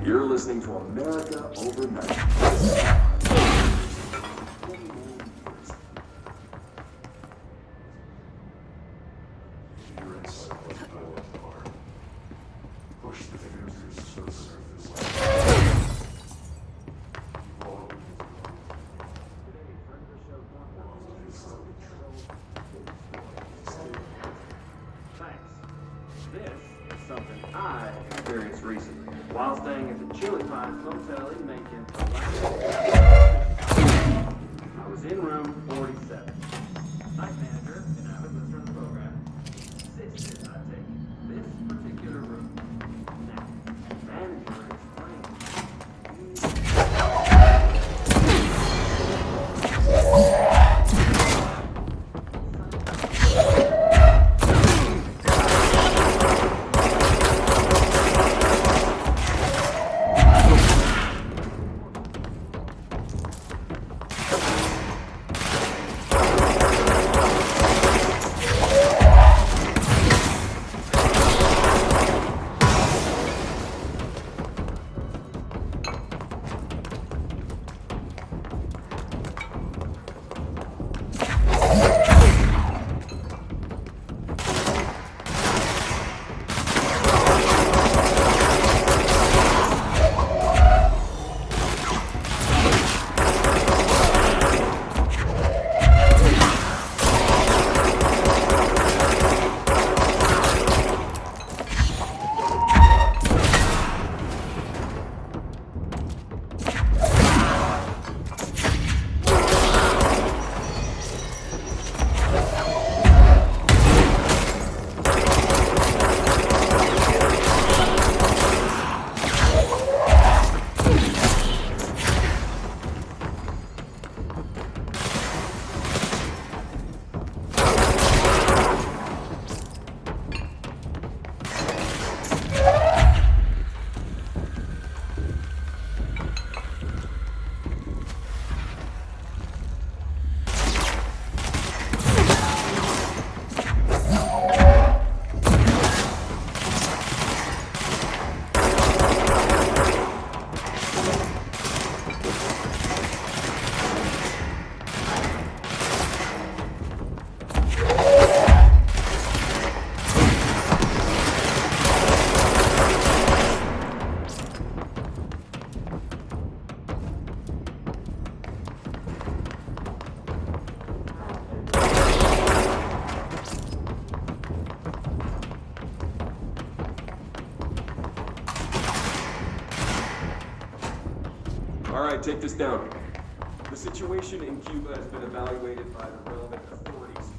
You're listening to America Overnight. I experienced recently while staying at the Chili Pines Hotel in Macon. I was in room 47. Night manager and avid listener of the program insisted I take this particular room. Now, manager All right, take this down. The situation in Cuba has been evaluated by the relevant authorities.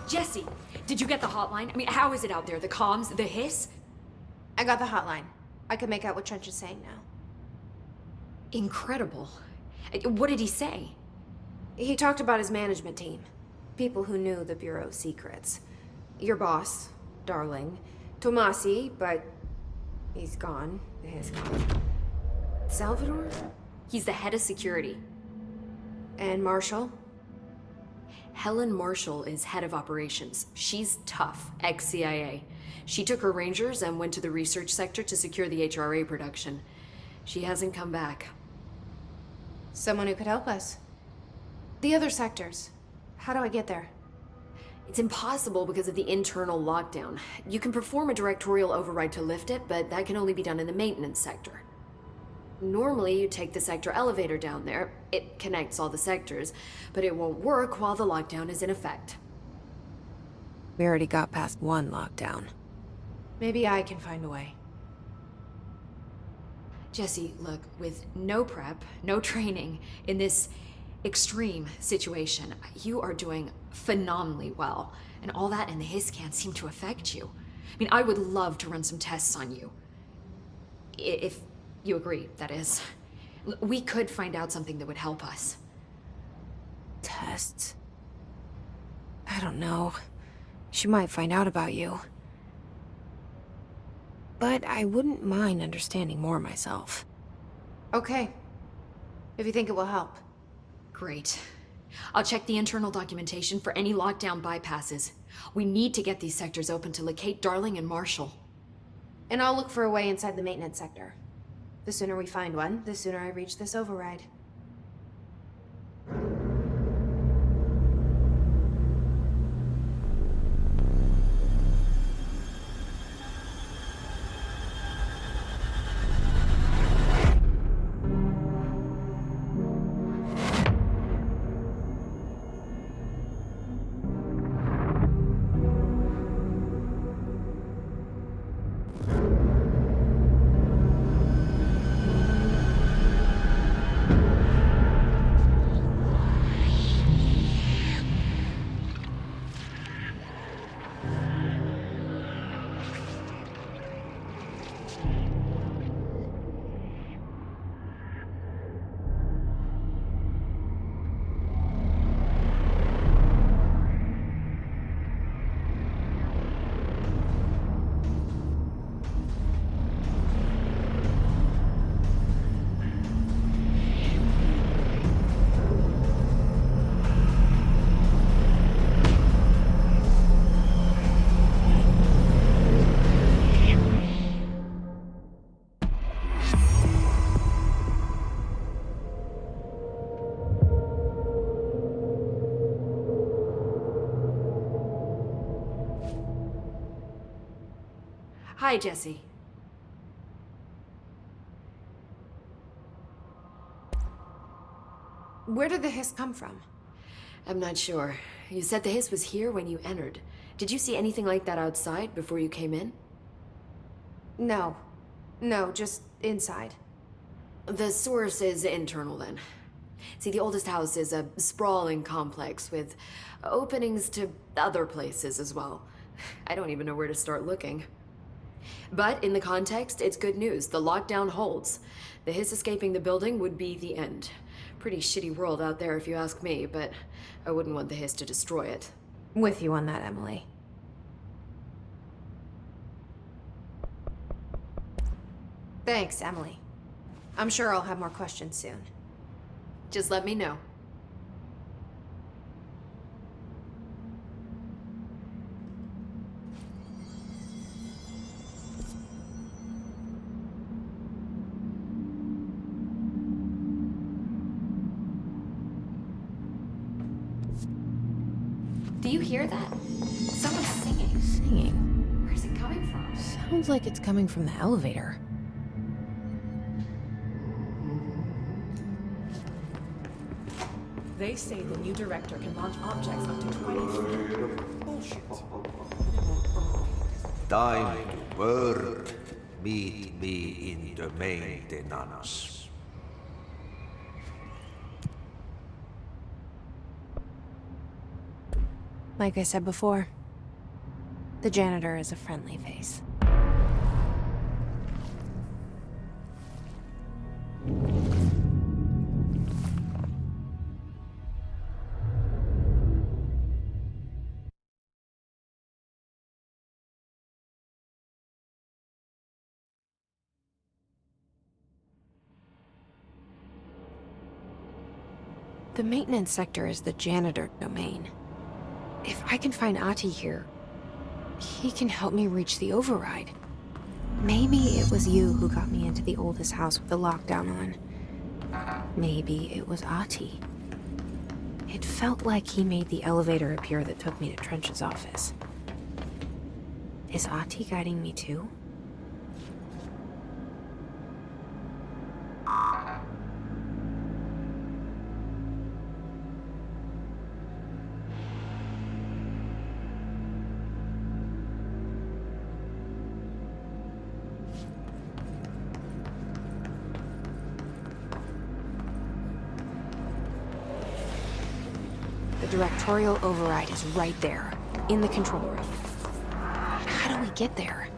Jesse, did you get the hotline? I mean, how is it out there? The comms, the hiss? I got the hotline. I can make out what Trench is saying now. Incredible. What did he say? He talked about his management team. People who knew the Bureau's secrets. Your boss, Darling. Tomasi, but he's gone. He's gone. Salvador? He's the head of security. And Marshall? Helen Marshall is head of operations. She's tough, ex-CIA. She took her rangers and went to the research sector to secure the HRA production. She hasn't come back. Someone who could help us. The other sectors. How do I get there? It's impossible because of the internal lockdown. You can perform a directorial override to lift it, but that can only be done in the maintenance sector. Normally, you take the sector elevator down there. It connects all the sectors, but it won't work while the lockdown is in effect. We already got past one lockdown. Maybe I can find a way. Jesse, look, with no prep, no training, in this extreme situation, you are doing phenomenally well. And all that and the hiss can't seem to affect you. I mean, I would love to run some tests on you. If you agree, that is. We could find out something that would help us. Tests? I don't know. She might find out about you. But I wouldn't mind understanding more myself. Okay. If you think it will help. Great. I'll check the internal documentation for any lockdown bypasses. We need to get these sectors open to locate Darling and Marshall. And I'll look for a way inside the maintenance sector. The sooner we find one, the sooner I reach this override. Hi, Jesse. Where did the hiss come from? I'm not sure. You said the hiss was here when you entered. Did you see anything like that outside before you came in? No. No, just inside. The source is internal, then. See, the oldest house is a sprawling complex with openings to other places as well. I don't even know where to start looking. But in the context, it's good news. The lockdown holds. The hiss escaping the building would be the end. Pretty shitty world out there if you ask me, but I wouldn't want the hiss to destroy it. With you on that, Emily. Thanks, Emily. I'm sure I'll have more questions soon. Just let me know. Do you hear that? Someone's singing. Singing? Where's it coming from? Sounds like it's coming from the elevator. They say the new director can launch objects up to 20 feet. Bullshit. Time to work. Meet me in the maintenance. Like I said before, the janitor is a friendly face. The maintenance sector is the janitor domain. If I can find Ahti here, he can help me reach the override. Maybe it was you who got me into the oldest house with the lockdown on. Maybe it was Ahti. It felt like he made the elevator appear that took me to Trench's office. Is Ahti guiding me too? The directorial override is right there, in the control room. How do we get there?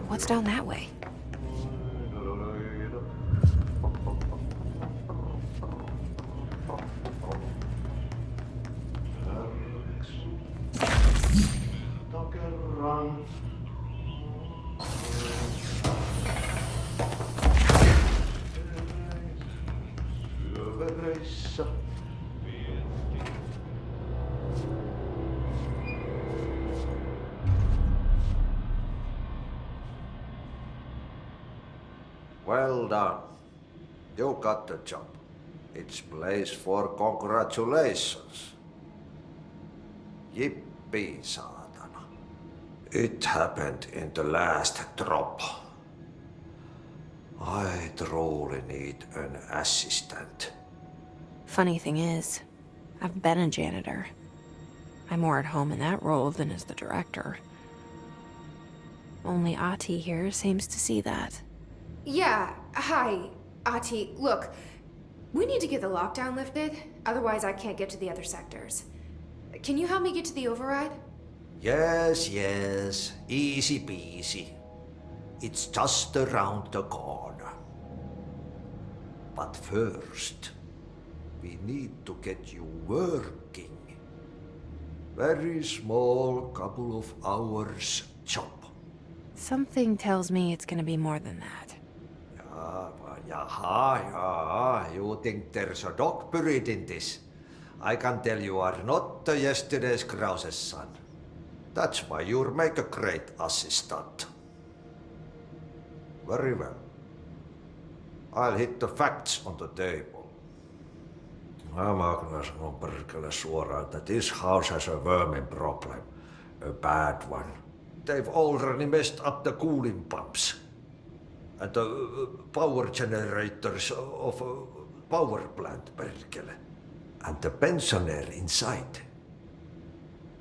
What's down that way? Well done. You got the job. It's place for congratulations. Yippee, saatana. It happened in the last drop. I truly need an assistant. Funny thing is, I've been a janitor. I'm more at home in that role than as the director. Only Ati here seems to see that. Yeah, hi, Ati. Look, we need to get the lockdown lifted, otherwise I can't get to the other sectors. Can you help me get to the override? Yes, yes. Easy peasy. It's just around the corner. But first, we need to get you working. Very small, couple of hours job. Something tells me it's gonna be more than that. Yaha, you think there's a dog buried in this? I can tell you are not the yesterday's Krause's son. That's why you'll make a great assistant. Very well. I'll hit the facts on the table. Mä kyllä sanon perkele suoraan, that this house has a vermin problem. A bad one. They've already messed up the cooling pumps. And the power generators of a power plant, perkele. And the pensioner inside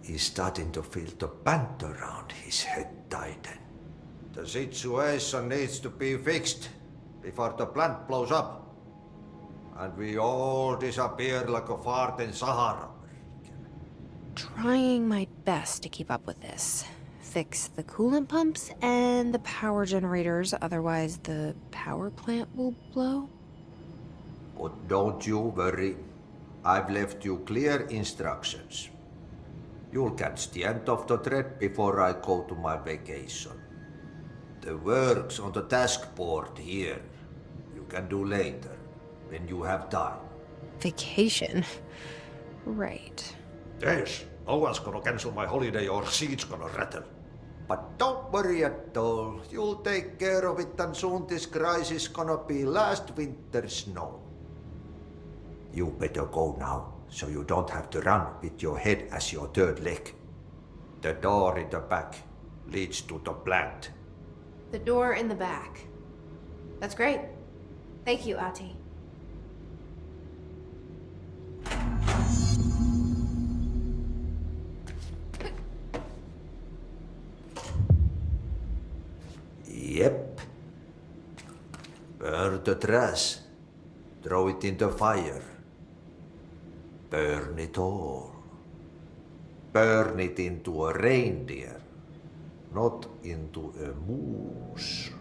is starting to feel the band around his head tighten. The situation needs to be fixed before the plant blows up. And we all disappear like a fart in Sahara. Trying my best to keep up with this. Fix the coolant pumps and the power generators, otherwise the power plant will blow. But don't you worry. I've left you clear instructions. You'll catch the end of the thread before I go to my vacation. The work's on the task board here. You can do later, when you have time. Vacation? Right. Yes, no one's gonna cancel my holiday or seat's gonna rattle. But don't worry at all. You'll take care of it and soon this crisis gonna be last winter's snow. You better go now, so you don't have to run with your head as your third leg. The door in the back leads to the plant. The door in the back. That's great. Thank you, Ati. Yep. Burn the trash. Throw it in the fire. Burn it all. Burn it into a reindeer, not into a moose.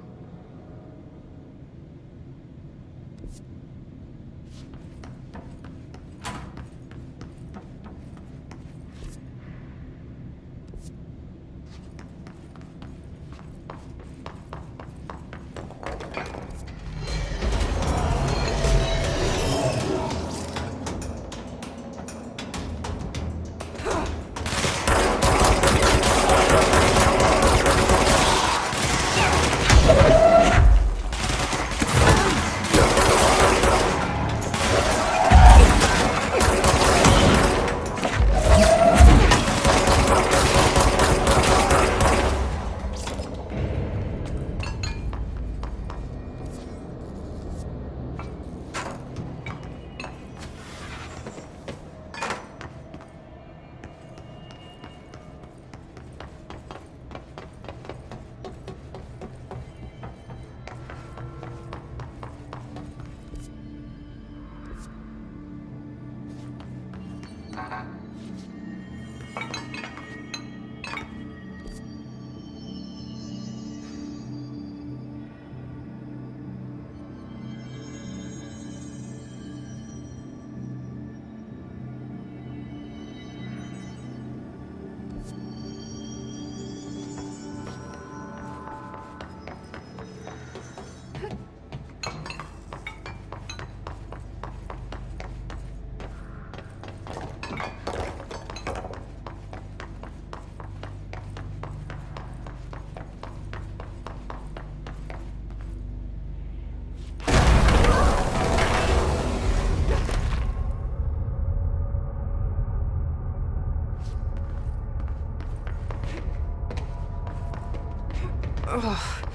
Ugh,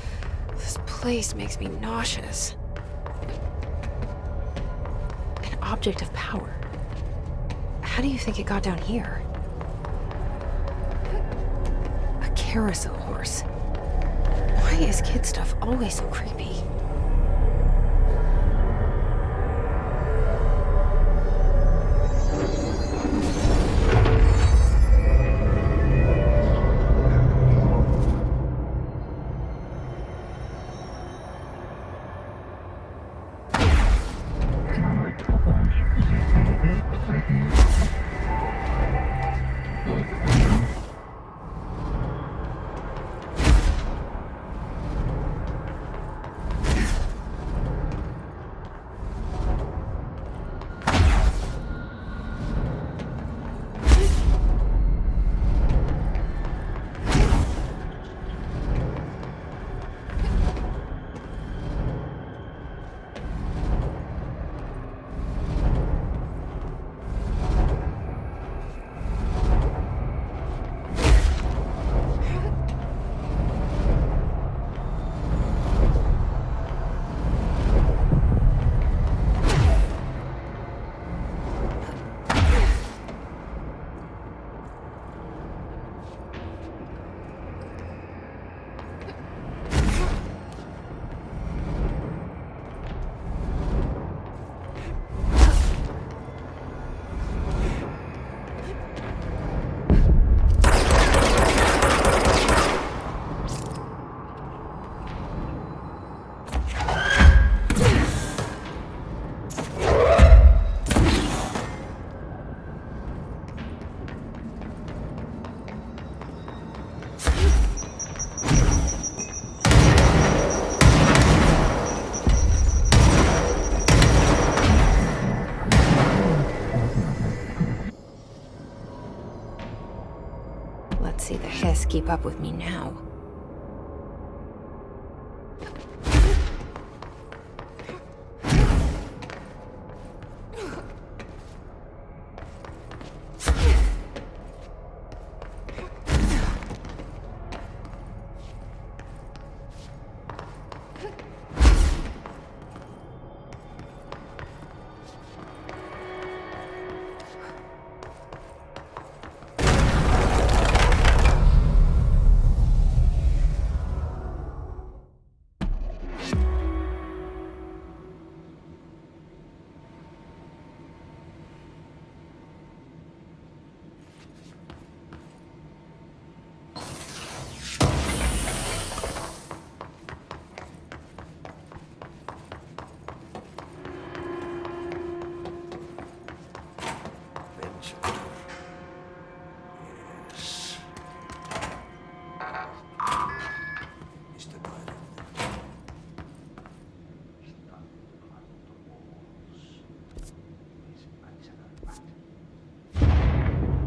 this place makes me nauseous. An object of power. How do you think it got down here? A carousel horse. Why is kid stuff always so creepy? Let's see the Hiss keep up with me now.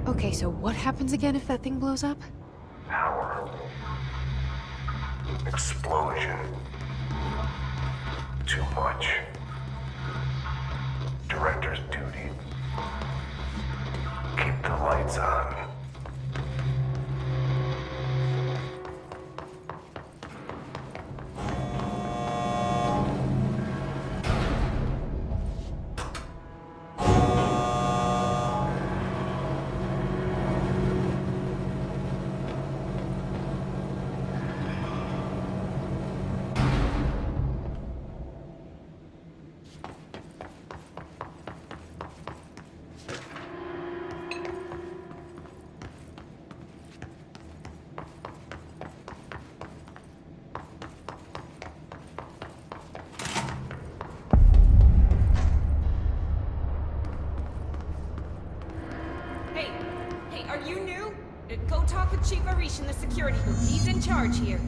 Okay, so what happens again if that thing blows up? Power. Explosion. Too much. Director's duty. Keep the lights on. Hey, are you new? Go talk with Chief Arish in the security booth. He's in charge here.